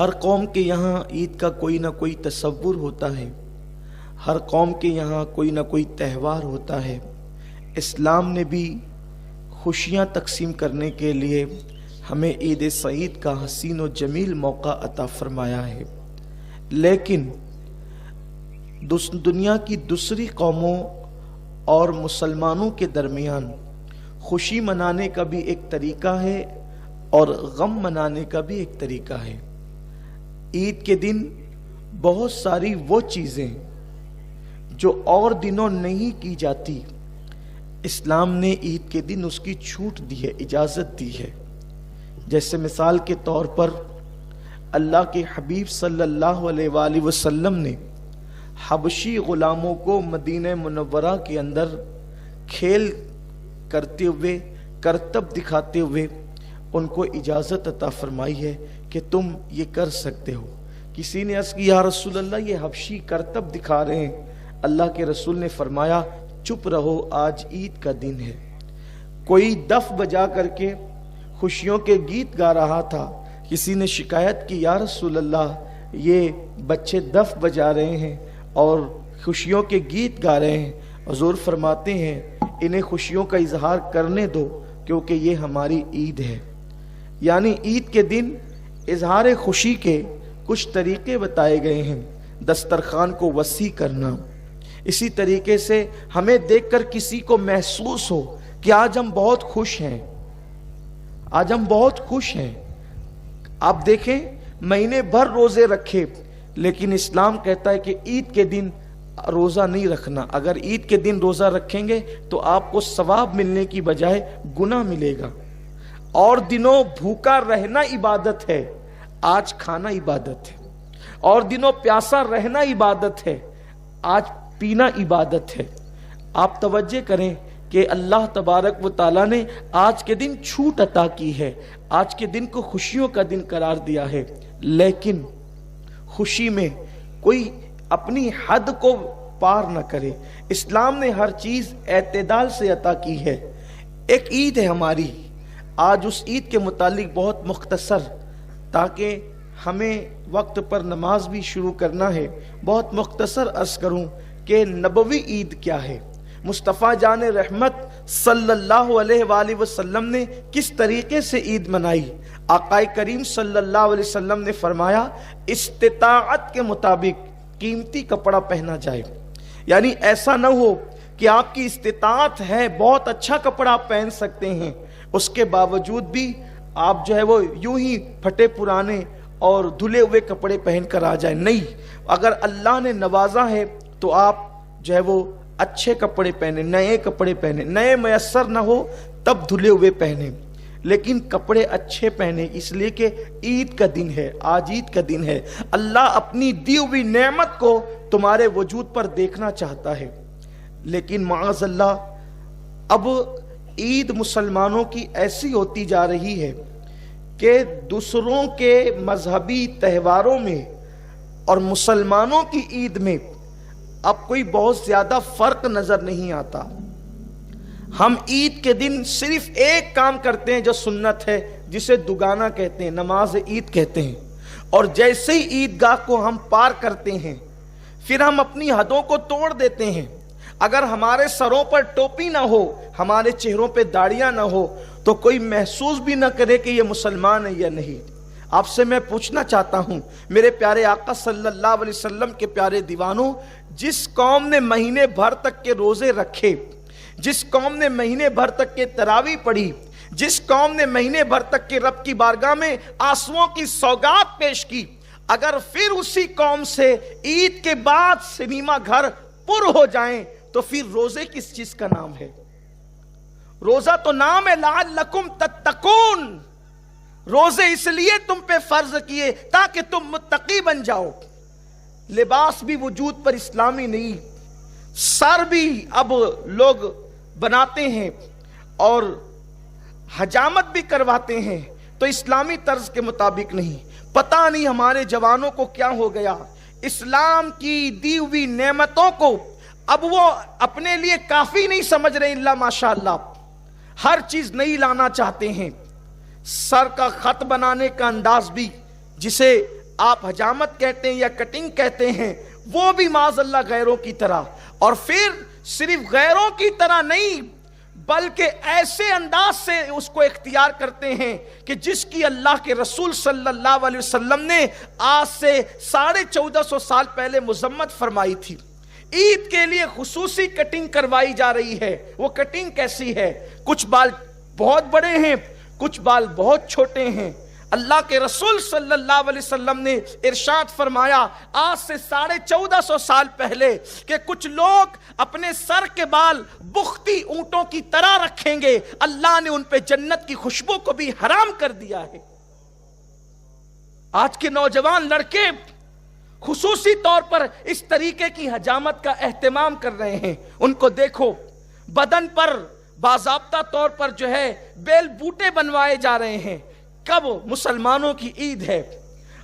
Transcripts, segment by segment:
ہر قوم کے یہاں عید کا کوئی نہ کوئی تصور ہوتا ہے، ہر قوم کے یہاں کوئی نہ کوئی تہوار ہوتا ہے۔ اسلام نے بھی خوشیاں تقسیم کرنے کے لیے ہمیں عید سعید کا حسین و جمیل موقع عطا فرمایا ہے، لیکن دنیا کی دوسری قوموں اور مسلمانوں کے درمیان خوشی منانے کا بھی ایک طریقہ ہے اور غم منانے کا بھی ایک طریقہ ہے۔ عید کے دن بہت ساری وہ چیزیں جو اور دنوں نہیں کی جاتی، اسلام نے عید کے دن اس کی چھوٹ دی ہے، اجازت دی ہے۔ جیسے مثال کے طور پر اللہ کے حبیب صلی اللہ علیہ وآلہ وسلم نے حبشی غلاموں کو مدینہ منورہ کے اندر کھیل کرتے ہوئے، کرتب دکھاتے ہوئے ان کو اجازت عطا فرمائی ہے کہ تم یہ کر سکتے ہو۔ کسی نے عرض کی یا رسول اللہ یہ حبشی کرتب دکھا رہے ہیں، اللہ کے رسول نے فرمایا چپ رہو، آج عید کا دن ہے۔ کوئی دف بجا کر کے خوشیوں کے گیت گا رہا تھا، کسی نے شکایت کی یا رسول اللہ یہ بچے دف بجا رہے ہیں اور خوشیوں کے گیت گا رہے ہیں۔ حضور فرماتے ہیں انہیں خوشیوں کا اظہار کرنے دو کیونکہ یہ ہماری عید ہے۔ یعنی عید کے دن اظہار خوشی کے کچھ طریقے بتائے گئے ہیں۔ دسترخوان کو وسیع کرنا، اسی طریقے سے ہمیں دیکھ کر کسی کو محسوس ہو کہ آج ہم بہت خوش ہیں، آج ہم بہت خوش ہیں۔ آپ دیکھیں مہینے بھر روزے رکھے، لیکن اسلام کہتا ہے کہ عید کے دن روزہ نہیں رکھنا۔ اگر عید کے دن روزہ رکھیں گے تو آپ کو ثواب ملنے کی بجائے گناہ ملے گا۔ اور دنوں بھوکا رہنا عبادت ہے، آج کھانا عبادت ہے۔ اور دنوں پیاسا رہنا عبادت ہے، آج پینا عبادت ہے۔ آپ توجہ کریں کہ اللہ تبارک و تعالیٰ نے آج کے دن چھوٹ عطا کی ہے، آج کے دن کو خوشیوں کا دن قرار دیا ہے، لیکن خوشی میں کوئی اپنی حد کو پار نہ کرے۔ اسلام نے ہر چیز اعتدال سے عطا کی ہے۔ ایک عید ہے ہماری، آج اس عید کے متعلق بہت مختصر، تاکہ ہمیں وقت پر نماز بھی شروع کرنا ہے، بہت مختصر عرض کروں کہ نبوی عید کیا ہے، مصطفیٰ جان رحمت صلی اللہ علیہ وآلہ وسلم نے کس طریقے سے عید منائی۔ آقا کریم صلی اللہ علیہ وسلم نے فرمایا استطاعت کے مطابق قیمتی کپڑا پہنا جائے، یعنی ایسا نہ ہو کہ آپ کی استطاعت ہے، بہت اچھا کپڑا آپ پہن سکتے ہیں، اس کے باوجود بھی آپ جو ہے وہ یوں ہی پھٹے پرانے اور دھلے ہوئے کپڑے پہن کر آ جائیں۔ نہیں، اگر اللہ نے نوازا ہے تو آپ جو ہے وہ اچھے کپڑے پہنے، نئے کپڑے پہنے، نئے میسر نہ ہو تب دھلے ہوئے پہنے، لیکن کپڑے اچھے پہنے، اس لیے کہ عید کا دن ہے، آج عید کا دن ہے۔ اللہ اپنی دی ہوئی نعمت کو تمہارے وجود پر دیکھنا چاہتا ہے، لیکن معاذ اللہ اب عید مسلمانوں کی ایسی ہوتی جا رہی ہے کہ دوسروں کے مذہبی تہواروں میں اور مسلمانوں کی عید میں اب کوئی بہت زیادہ فرق نظر نہیں آتا۔ ہم عید کے دن صرف ایک کام کرتے ہیں جو سنت ہے، جسے دگانا کہتے ہیں، نماز عید کہتے ہیں، اور جیسے ہی عیدگاہ کو ہم پار کرتے ہیں پھر ہم اپنی حدوں کو توڑ دیتے ہیں۔ اگر ہمارے سروں پر ٹوپی نہ ہو، ہمارے چہروں پہ داڑیاں نہ ہو، تو کوئی محسوس بھی نہ کرے کہ یہ مسلمان ہے یا نہیں۔ آپ سے میں پوچھنا چاہتا ہوں میرے پیارے آقا صلی اللہ علیہ وسلم کے پیارے دیوانوں، جس قوم نے مہینے بھر تک کے روزے رکھے، جس قوم نے مہینے بھر تک کے تراویح پڑھی، جس قوم نے مہینے بھر تک کے رب کی بارگاہ میں آنسوؤں کی سوگات پیش کی، اگر پھر اسی قوم سے عید کے بعد سنیما گھر پر ہو جائیں تو پھر روزے کس چیز کا نام ہے؟ روزہ تو نام ہے لعلکم تتقون، روزے اس لیے تم پہ فرض کیے تاکہ تم متقی بن جاؤ۔ لباس بھی وجود پر اسلامی نہیں، سر بھی اب لوگ بناتے ہیں اور حجامت بھی کرواتے ہیں تو اسلامی طرز کے مطابق نہیں۔ پتہ نہیں ہمارے جوانوں کو کیا ہو گیا، اسلام کی دی ہوئی نعمتوں کو اب وہ اپنے لیے کافی نہیں سمجھ رہے، اللہ ماشاءاللہ ہر چیز نہیں لانا چاہتے ہیں۔ سر کا خط بنانے کا انداز بھی جسے آپ حجامت کہتے ہیں یا کٹنگ کہتے ہیں، وہ بھی معاذ اللہ غیروں کی طرح، اور پھر صرف غیروں کی طرح نہیں بلکہ ایسے انداز سے اس کو اختیار کرتے ہیں کہ جس کی اللہ کے رسول صلی اللہ علیہ وسلم نے آج سے 1450 سال پہلے مذمت فرمائی تھی۔ عید کے لیے خصوصی کٹنگ کروائی جا رہی ہے۔ وہ کٹنگ کیسی ہے؟ کچھ بال بہت بڑے ہیں، کچھ بال بہت چھوٹے ہیں۔ اللہ کے رسول صلی اللہ علیہ وسلم نے ارشاد فرمایا آج سے 1450 سال پہلے کہ کچھ لوگ اپنے سر کے بال بختی اونٹوں کی طرح رکھیں گے، اللہ نے ان پہ جنت کی خوشبو کو بھی حرام کر دیا ہے۔ آج کے نوجوان لڑکے خصوصی طور پر اس طریقے کی حجامت کا اہتمام کر رہے ہیں۔ ان کو دیکھو، بدن پر باضابطہ طور پر جو ہے بیل بوٹے بنوائے جا رہے ہیں۔ کب؟ مسلمانوں کی عید ہے،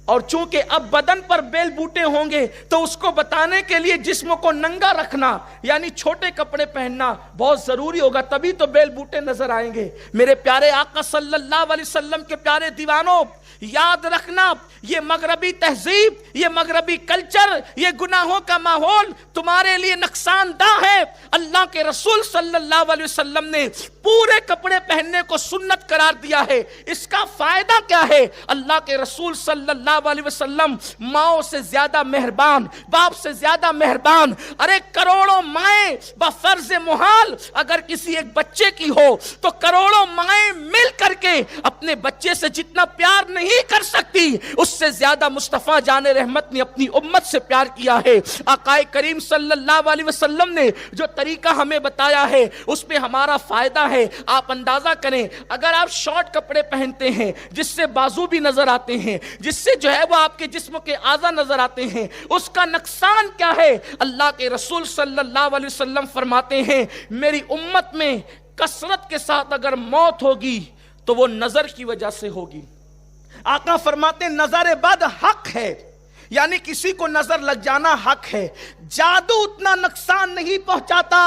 اور چونکہ اب بدن پر بیل بوٹے ہوں گے تو اس کو بتانے کے لیے جسم کو ننگا رکھنا یعنی چھوٹے کپڑے پہننا بہت ضروری ہوگا، تبھی تو بیل بوٹے نظر آئیں گے۔ میرے پیارے آقا صلی اللہ علیہ وسلم کے پیارے دیوانوں، یاد رکھنا یہ مغربی تہذیب، یہ مغربی کلچر، یہ گناہوں کا ماحول تمہارے لیے نقصان دہ ہے۔ اللہ کے رسول صلی اللہ علیہ وسلم نے پورے کپڑے پہننے کو سنت قرار دیا ہے۔ اس کا فائدہ کیا ہے؟ اللہ کے رسول صلی اللہ علیہ وسلم ماؤں سے زیادہ مہربان، باپ سے زیادہ مہربان۔ ارے کروڑوں مائیں بفرض محال اگر کسی ایک بچے کی ہو تو کروڑوں مائیں مل کر کے اپنے بچے سے جتنا پیار نہیں کر سکتی، اس سے زیادہ مصطفیٰ جان رحمت نے اپنی امت سے پیار کیا ہے۔ آقا کریم صلی اللہ علیہ وسلم نے جو طریقہ ہمیں بتایا ہے اس میں ہمارا فائدہ ہے۔ آپ اندازہ کریں، اگر آپ شارٹ کپڑے پہنتے ہیں جس سے بازو بھی نظر آتے ہیں، جس سے جو ہے وہ آپ کے جسم کے اعضاء نظر آتے ہیں، اس کا نقصان کیا ہے؟ اللہ کے رسول صلی اللہ علیہ وسلم فرماتے ہیں میری امت میں کثرت کے ساتھ اگر موت ہوگی تو وہ نظر کی وجہ سے ہوگی۔ آقا فرماتے ہیں نظر بد حق ہے، یعنی کسی کو نظر لگ جانا حق ہے۔ جادو اتنا نقصان نہیں پہنچاتا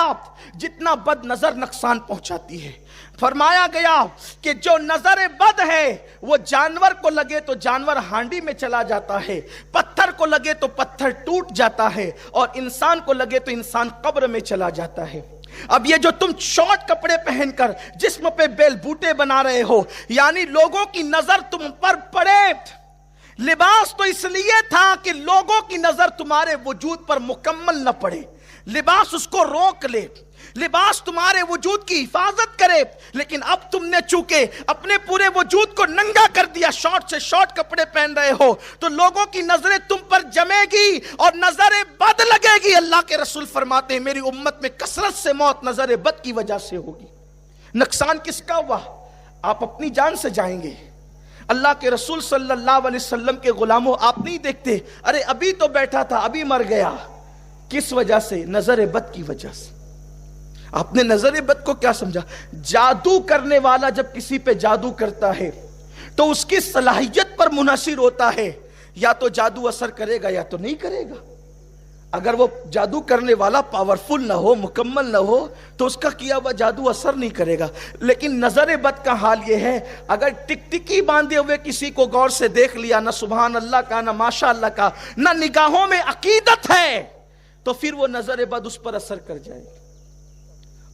جتنا بد نظر نقصان پہنچاتی ہے۔ فرمایا گیا کہ جو نظر بد ہے وہ جانور کو لگے تو جانور ہانڈی میں چلا جاتا ہے، پتھر کو لگے تو پتھر ٹوٹ جاتا ہے، اور انسان کو لگے تو انسان قبر میں چلا جاتا ہے۔ اب یہ جو تم شارٹ کپڑے پہن کر جسم پہ بیل بوٹے بنا رہے ہو، یعنی لوگوں کی نظر تم پر پڑے۔ لباس تو اس لیے تھا کہ لوگوں کی نظر تمہارے وجود پر مکمل نہ پڑے، لباس اس کو روک لے، لباس تمہارے وجود کی حفاظت کرے، لیکن اب تم نے چونکہ اپنے پورے وجود کو ننگا کر دیا، شارٹ سے شارٹ کپڑے پہن رہے ہو، تو لوگوں کی نظریں تم پر جمے گی اور نظر بد لگے گی۔ اللہ کے رسول فرماتے ہیں میری امت میں کثرت سے موت نظر بد کی وجہ سے ہوگی۔ نقصان کس کا ہوا؟ آپ اپنی جان سے جائیں گے۔ اللہ کے رسول صلی اللہ علیہ وسلم کے غلاموں، آپ نہیں دیکھتے ارے ابھی تو بیٹھا تھا ابھی مر گیا، کس وجہ سے؟ نظر بد کی وجہ سے۔ آپ نے نظر بد کو کیا سمجھا؟ جادو کرنے والا جب کسی پہ جادو کرتا ہے تو اس کی صلاحیت پر منحصر ہوتا ہے، یا تو جادو اثر کرے گا یا تو نہیں کرے گا۔ اگر وہ جادو کرنے والا پاورفل نہ ہو، مکمل نہ ہو، تو اس کا کیا ہوا جادو اثر نہیں کرے گا۔ لیکن نظر بد کا حال یہ ہے، اگر ٹکٹکی باندھے ہوئے کسی کو غور سے دیکھ لیا، نہ سبحان اللہ کا، نہ ماشاء اللہ کا، نہ نگاہوں میں عقیدت ہے، تو پھر وہ نظر بد اس پر اثر کر جائے گی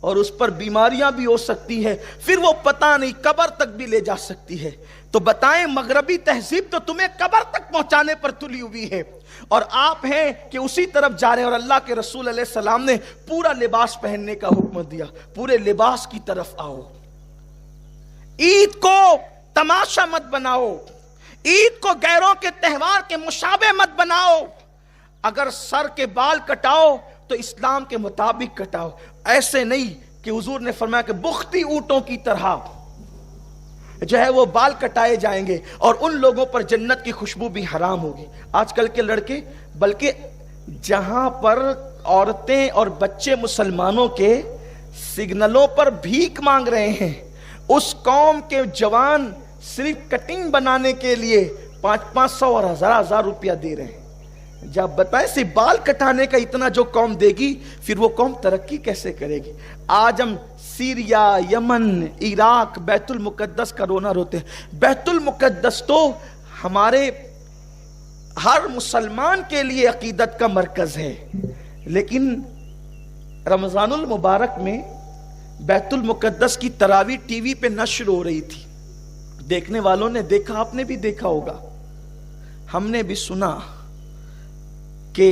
اور اس پر بیماریاں بھی ہو سکتی ہے، پھر وہ پتہ نہیں قبر تک بھی لے جا سکتی ہے۔ تو بتائیں مغربی تہذیب تو تمہیں قبر تک پہنچانے پر تلی ہوئی ہے، اور آپ ہیں کہ اسی طرف جا رہے ہیں۔ اور اللہ کے رسول علیہ السلام نے پورا لباس پہننے کا حکم دیا، پورے لباس کی طرف آؤ۔ عید کو تماشا مت بناؤ، عید کو غیروں کے تہوار کے مشابہ مت بناؤ۔ اگر سر کے بال کٹاؤ تو اسلام کے مطابق کٹاؤ، ایسے نہیں کہ حضور نے فرمایا کہ بختی اونٹوں کی طرح جو ہے وہ بال کٹائے جائیں گے اور ان لوگوں پر جنت کی خوشبو بھی حرام ہوگی۔ آج کل کے لڑکے، بلکہ جہاں پر عورتیں اور بچے مسلمانوں کے سگنلوں پر بھیک مانگ رہے ہیں، اس قوم کے جوان صرف کٹنگ بنانے کے لیے 500 اور 1000 روپیہ دے رہے ہیں۔ جب بتائیں صرف بال کٹانے کا اتنا جو قوم دے گی، پھر وہ قوم ترقی کیسے کرے گی؟ آج ہم سیریا، یمن، عراق، بیت المقدس کا رونا روتے ہیں۔ بیت المقدس تو ہمارے ہر مسلمان کے لیے عقیدت کا مرکز ہے، لیکن رمضان المبارک میں بیت المقدس کی تراویح ٹی وی پہ نشر ہو رہی تھی، دیکھنے والوں نے دیکھا، آپ نے بھی دیکھا ہوگا، ہم نے بھی سنا کہ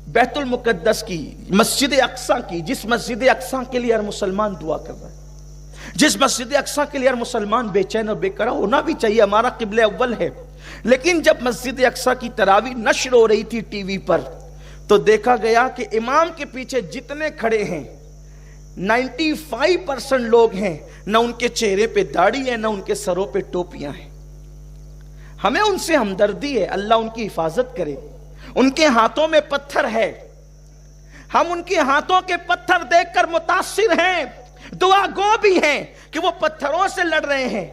بیت المقدس کی، مسجد اقصیٰ کی، جس مسجد اقصیٰ کے لیے ہر مسلمان دعا کر رہا ہے، جس مسجد اقصیٰ کے لیے ہر مسلمان بے چین اور بے قرار ہونا بھی چاہیے، ہمارا قبلہ اول ہے، لیکن جب مسجد اقصیٰ کی تراویح نشر ہو رہی تھی ٹی وی پر، تو دیکھا گیا کہ امام کے پیچھے جتنے کھڑے ہیں 95% لوگ ہیں، نہ ان کے چہرے پہ داڑھی ہے، نہ ان کے سروں پہ ٹوپیاں ہیں۔ ہمیں ان سے ہمدردی ہے، اللہ ان کی حفاظت کرے۔ ان کے ہاتھوں میں پتھر ہے، ہم ان کے ہاتھوں کے پتھر دیکھ کر متاثر ہیں، دعا گو بھی ہیں کہ وہ پتھروں سے لڑ رہے ہیں،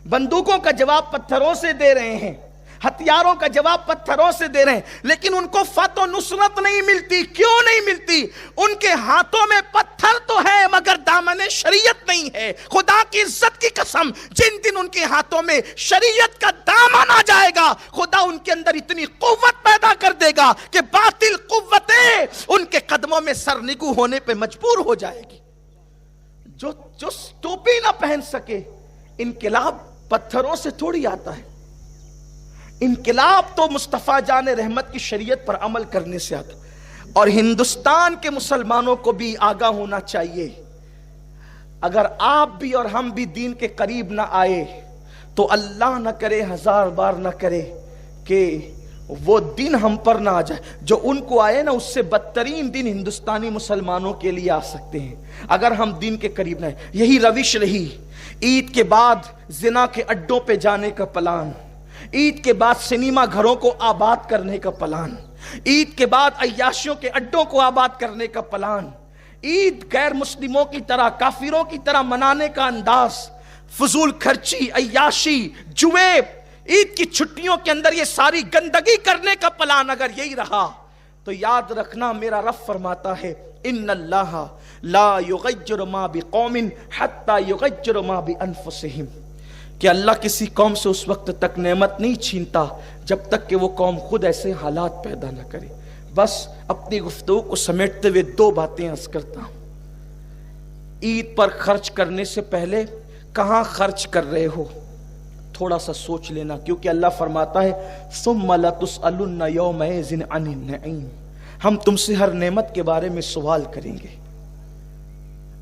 بندوقوں کا جواب پتھروں سے دے رہے ہیں، ہتھیاروں کا جواب پتھروں سے دے رہے ہیں، لیکن ان کو فتح و نصرت نہیں ملتی۔ کیوں نہیں ملتی؟ ان کے ہاتھوں میں پتھر تو ہے مگر دامن شریعت نہیں ہے۔ خدا کی عزت کی قسم، جن دن ان کے ہاتھوں میں شریعت کا دامن آ جائے گا، خدا ان کے اندر اتنی قوت پیدا کر دے گا کہ باطل قوتیں ان کے قدموں میں سرنگو ہونے پہ مجبور ہو جائے گی۔ جو ٹوپی نہ پہن سکے، انقلاب پتھروں سے تھوڑی آتا ہے، انقلاب تو مصطفیٰ جان رحمت کی شریعت پر عمل کرنے سے آتا۔ اور ہندوستان کے مسلمانوں کو بھی آگاہ ہونا چاہیے، اگر آپ بھی اور ہم بھی دین کے قریب نہ آئے تو اللہ نہ کرے، ہزار بار نہ کرے کہ وہ دن ہم پر نہ آ جائے۔ جو ان کو آئے نا، اس سے بدترین دن ہندوستانی مسلمانوں کے لیے آ سکتے ہیں اگر ہم دین کے قریب نہ آئے۔ یہی روش رہی، عید کے بعد زنا کے اڈوں پہ جانے کا پلان، عید کے بعد سنیما گھروں کو آباد کرنے کا پلان، عید کے بعد عیاشیوں کے اڈوں کو آباد کرنے کا پلان، عید غیر مسلموں کی طرح، کافروں کی طرح منانے کا انداز، فضول خرچی، عیاشی، جوے، عید کی چھٹیوں کے اندر یہ ساری گندگی کرنے کا پلان اگر یہی رہا تو یاد رکھنا، میرا رب فرماتا ہے ان اللہ لا یغیر ما بقوم حتی یغیر ما بانفسہم، کہ اللہ کسی قوم سے اس وقت تک نعمت نہیں چھینتا جب تک کہ وہ قوم خود ایسے حالات پیدا نہ کرے۔ بس اپنی گفتگو کو سمیٹتے ہوئے دو باتیں عرض کرتا ہوں۔ عید پر خرچ کرنے سے پہلے کہاں خرچ کر رہے ہو، تھوڑا سا سوچ لینا، کیونکہ اللہ فرماتا ہے ثم لتسألن یومئذ عن النعیم، ہم تم سے ہر نعمت کے بارے میں سوال کریں گے،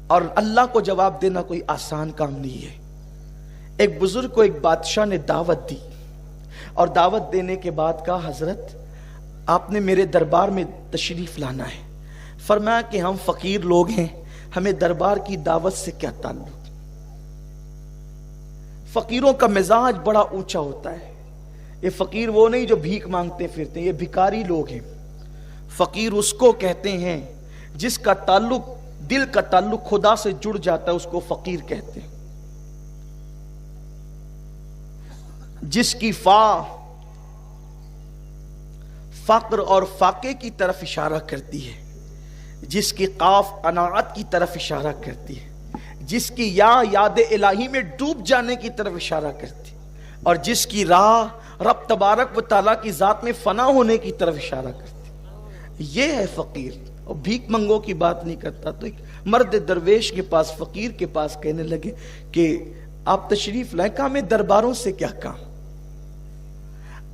اور اللہ کو جواب دینا کوئی آسان کام نہیں ہے۔ ایک بزرگ کو ایک بادشاہ نے دعوت دی، اور دعوت دینے کے بعد کہا حضرت آپ نے میرے دربار میں تشریف لانا ہے۔ فرمایا کہ ہم فقیر لوگ ہیں، ہمیں دربار کی دعوت سے کیا تعلق۔ فقیروں کا مزاج بڑا اونچا ہوتا ہے، یہ فقیر وہ نہیں جو بھیک مانگتے پھرتے ہیں، یہ بھکاری لوگ ہیں۔ فقیر اس کو کہتے ہیں جس کا تعلق، دل کا تعلق خدا سے جڑ جاتا ہے، اس کو فقیر کہتے ہیں۔ جس کی فا فقر اور فاقے کی طرف اشارہ کرتی ہے، جس کی قاف قناعت کی طرف اشارہ کرتی ہے، جس کی یا یاد الہی میں ڈوب جانے کی طرف اشارہ کرتی ہے، اور جس کی راہ رب تبارک و تعالیٰ کی ذات میں فنا ہونے کی طرف اشارہ کرتی ہے، یہ ہے فقیر۔ اور بھیک منگوں کی بات نہیں کرتا، تو ایک مرد درویش کے پاس، فقیر کے پاس کہنے لگے کہ آپ تشریف لائیں، کہا میں درباروں سے کیا کام۔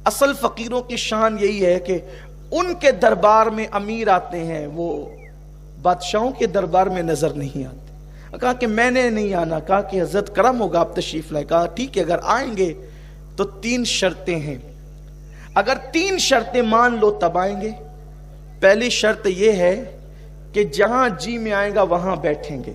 اصل فقیروں کی شان یہی ہے کہ ان کے دربار میں امیر آتے ہیں، وہ بادشاہوں کے دربار میں نظر نہیں آتے۔ کہا کہ میں نے نہیں آنا، کہا کہ حضرت کرم ہوگا آپ تشریف لائیں۔ کہا ٹھیک ہے، اگر آئیں گے تو 3 شرطیں ہیں، اگر 3 شرطیں مان لو تب آئیں گے۔ پہلی شرط یہ ہے کہ جہاں جی میں آئے گا وہاں بیٹھیں گے،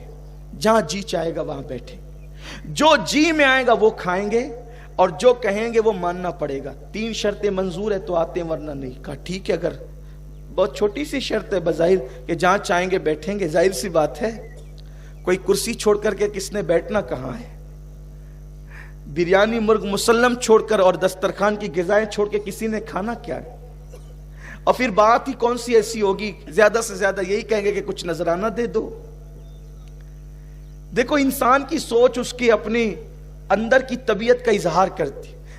جہاں جی چاہے گا وہاں بیٹھیں گے، جو جی میں آئے گا وہ کھائیں گے، اور جو کہیں گے وہ ماننا پڑے گا۔ 3 شرطیں منظور ہے تو آتے ہیں، ورنہ نہیں۔ کہا ٹھیک ہے، اگر بہت چھوٹی سی شرط ہے بظاہر کہ جہاں چاہیں گے بیٹھیں گے، ظاہر سی بات ہے، کوئی کرسی چھوڑ کر کے کس نے بیٹھنا کہاں ہے؟ بریانی مرغ مسلم چھوڑ کر اور دسترخوان کی غذائیں چھوڑ کے کسی نے کھانا کیا ہے؟ اور پھر بات ہی کون سی ایسی ہوگی، زیادہ سے زیادہ یہی کہیں گے کہ کچھ نذرانہ دے دو۔ دیکھو انسان کی سوچ اس کی اپنی اندر کی طبیعت کا اظہار کرتی،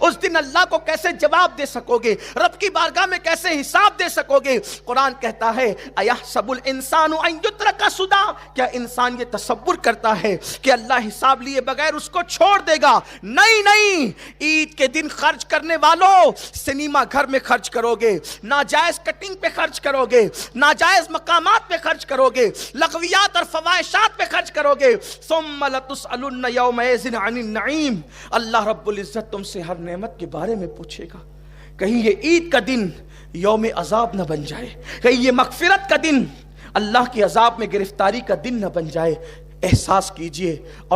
اس دن اللہ کو کیسے جواب دے سکو گے؟ رب کی بارگاہ میں کیسے حساب دے سکو گے؟ قرآن کہتا ہے اَيَحْسَبُ الْإِنسَانُ أَن يُتْرَكَ سُدًى، کیا انسان یہ تصور کرتا ہے کہ اللہ حساب لیے بغیر اس کو چھوڑ دے گا؟ نہیں نہیں، عید کے دن خرچ کرنے والوں سنیما گھر میں خرچ کرو گے، ناجائز کٹنگ پہ خرچ کرو گے، ناجائز مقامات پہ خرچ کرو گے، لغویات اور فواحشات پہ خرچ کرو گے، ثم لتسألن یومئذ عن النعیم، اللہ رب العزت تم سے ہر نعمت کے بارے میں پوچھے گا۔ کہیں یہ عید کا دن یوم عذاب نہ بن جائے، کہیں یہ مغفرت کا دن اللہ کی عذاب میں گرفتاری کا دن نہ بن جائے۔ احساس کیجئے اور